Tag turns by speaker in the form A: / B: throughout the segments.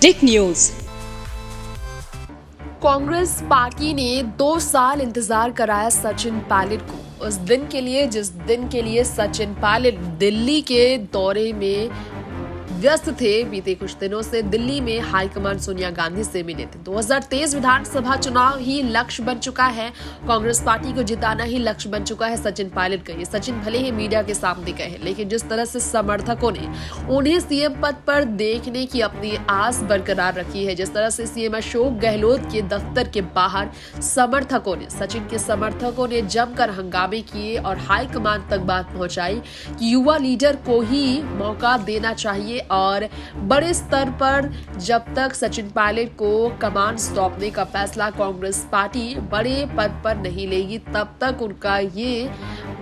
A: टिक news.
B: Congress party ने 2 साल इंतजार कराया सचिन पायलट को, उस दिन के लिए जिस दिन के लिए सचिन पायलट दिल्ली के दौरे में व्यस्त थे। बीते कुछ दिनों से दिल्ली में हाईकमान सोनिया गांधी से मिले थे। 2023 विधानसभा चुनाव ही लक्ष्य बन चुका है, कांग्रेस पार्टी को जिताना ही लक्ष्य बन चुका है सचिन पायलट का। ये सचिन भले ही मीडिया के सामने कहे, लेकिन जिस तरह से समर्थकों ने उन्हें सीएम पद पर देखने की अपनी आस बरकरार रखी है, जिस तरह से सीएम अशोक गहलोत के दफ्तर के बाहर सचिन के समर्थकों ने जमकर हंगामे किए और हाईकमान तक बात पहुंचाई कि युवा लीडर को ही मौका देना चाहिए और बड़े स्तर पर जब तक सचिन पायलट को कमान सौंपने का फैसला कांग्रेस पार्टी बड़े पद पर नहीं लेगी, तब तक उनका ये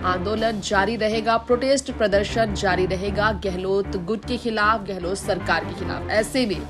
B: आंदोलन जारी रहेगा, प्रोटेस्ट प्रदर्शन जारी रहेगा गहलोत गुट के खिलाफ, गहलोत सरकार के खिलाफ। ऐसे में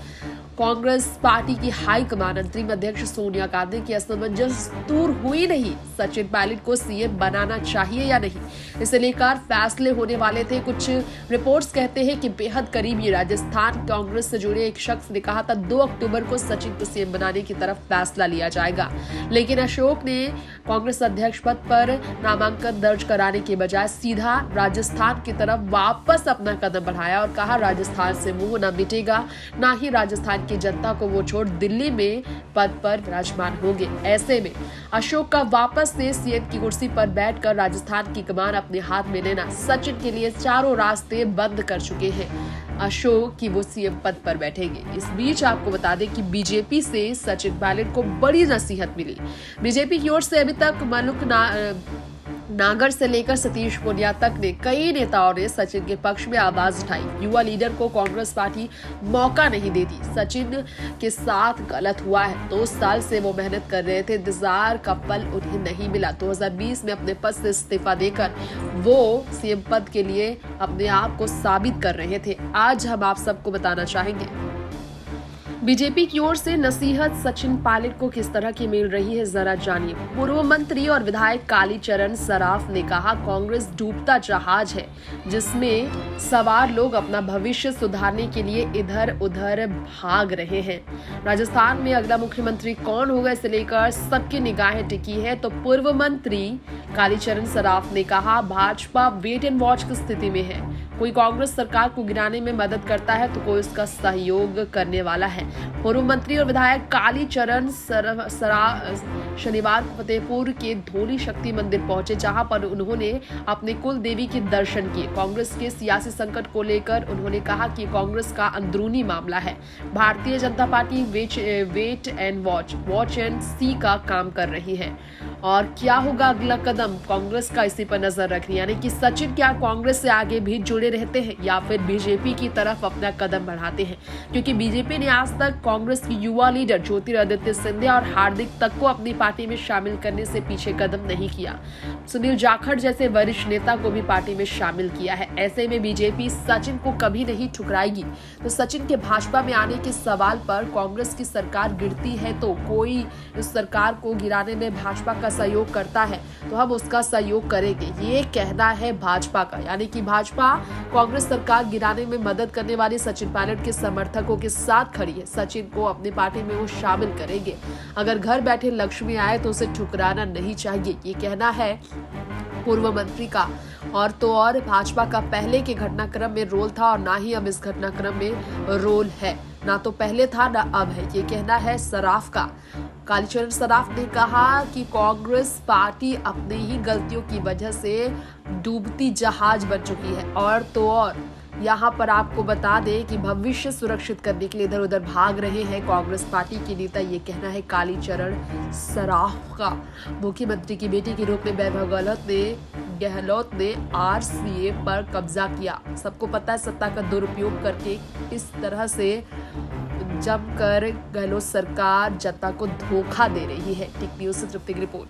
B: कांग्रेस पार्टी की हाईकमान अंतरिम अध्यक्ष सोनिया गांधी की असमंजस दूर हुई नहीं। सचिन पायलट को सीएम बनाना चाहिए या नहीं, इसे लेकर फैसले होने वाले थे। कुछ रिपोर्ट्स कहते हैं कि बेहद करीबी राजस्थान कांग्रेस से जुड़े एक शख्स ने कहा था 2 अक्टूबर को सचिन को सीएम बनाने की तरफ फैसला लिया जाएगा, लेकिन अशोक ने कांग्रेस अध्यक्ष पद पर नामांकन दर्ज कराने के बजाय सीधा राजस्थान की तरफ वापस अपना कदम बढ़ाया और कहा राजस्थान से मुंह न मिटेगा, न ही राजस्थान की जनता को वो छोड़ दिल्ली में पद पर विराजमान होंगे। ऐसे में अशोक का वापस से सीएम की कुर्सी पर बैठकर राजस्थान की कमान अपने हाथ में लेना सचिन के लिए चारों रास्ते बंद कर चुके हैं अशोक की वो सीएम पद पर बैठेंगे। इस बीच आपको बता दें कि बीजेपी से सचिन पायलट को बड़ी नसीहत मिली। बीजेपी की ओर से अभी तक मलुक नागर से लेकर सतीश पूनिया तक ने कई नेताओं ने सचिन के पक्ष में आवाज उठाई। युवा लीडर को कांग्रेस पार्टी मौका नहीं देती, सचिन के साथ गलत हुआ है। 2 साल से वो मेहनत कर रहे थे, इंतजार का पल उन्हें नहीं मिला। 2020 में अपने पद से इस्तीफा देकर वो सीएम पद के लिए अपने आप को साबित कर रहे थे। आज हम आप सबको बताना चाहेंगे बीजेपी की ओर से नसीहत सचिन पायलट को किस तरह की मिल रही है, जरा जानिए। पूर्व मंत्री और विधायक कालीचरण सराफ ने कहा कांग्रेस डूबता जहाज है जिसमें सवार लोग अपना भविष्य सुधारने के लिए इधर उधर भाग रहे हैं। राजस्थान में अगला मुख्यमंत्री कौन होगा, इसे लेकर सबकी निगाहें टिकी है। तो पूर्व मंत्री कालीचरण सराफ ने कहा भाजपा वेट एंड वॉच की स्थिति में है, कोई कांग्रेस सरकार को गिराने में मदद करता है तो कोई उसका सहयोग करने वाला है। पूर्व मंत्री और विधायक कालीचरण सराफ शनिवार को फतेहपुर के धोली शक्ति मंदिर पहुंचे, जहां पर उन्होंने अपने कुल देवी के दर्शन किए। कांग्रेस के सियासी संकट को लेकर उन्होंने कहा कि कांग्रेस का अंदरूनी मामला है। Bharatiya Janata Party wait and watch and see का काम कर रही है और क्या होगा अगला कदम, कांग्रेस का इसी पर नजर रखनी। यानी कि सचिन क्या कांग्रेस से आगे भी जुड़े रहते हैं या फिर बीजेपी की तरफ अपना कदम बढ़ाते हैं, क्योंकि बीजेपी ने आज तक कांग्रेस की युवा लीडर ज्योतिरादित्य सिंधिया और हार्दिक तक को अपनी पार्टी में शामिल करने से पीछे कदम नहीं किया। सुनील जाखड़ जैसे वरिष्ठ नेता को भी पार्टी में शामिल किया है। ऐसे में बीजेपी सचिन को कभी नहीं ठुकराएगी। तो सचिन के भाजपा में आने के सवाल पर कांग्रेस की सरकार गिरती है तो कोई इस सरकार को गिराने में भाजपा का सहयोग करता है तो हम उसका सहयोग करेंगे, ये कहना है भाजपा का। यानी कि भाजपा कांग्रेस सरकार गिराने में मदद करने वाले सचिन पायलट के समर्थकों के साथ खड़ी है। सचिन को अपनी पार्टी में वो शामिल करेंगे। अगर घर बैठे लक्ष्मी आए तो उसे ठुकराना नहीं चाहिए, ये कहना है पूर्व मंत्री का। और तो और भाजपा का पहले के घटनाक्रम में रोल था और ना ही अब इस घटनाक्रम में रोल है, ना तो पहले था ना अब है, ये कहना है सराफ का। कालीचरण सराफ ने कहा कि कांग्रेस पार्टी अपनी ही गलतियों की वजह से डूबती जहाज बन चुकी है। और तो और यहाँ पर आपको बता दें कि भविष्य सुरक्षित करने के लिए इधर उधर भाग रहे हैं कांग्रेस पार्टी के नेता, ये कहना है कालीचरण सराफ का। मुख्यमंत्री की बेटी के रूप में वैभव गहलोत ने आरसीए पर कब्जा किया। सबको पता है सत्ता का दुरुपयोग करके इस तरह से जमकर गहलोत सरकार जनता को धोखा दे रही है। टिक न्यूज से तृप्ति की रिपोर्ट।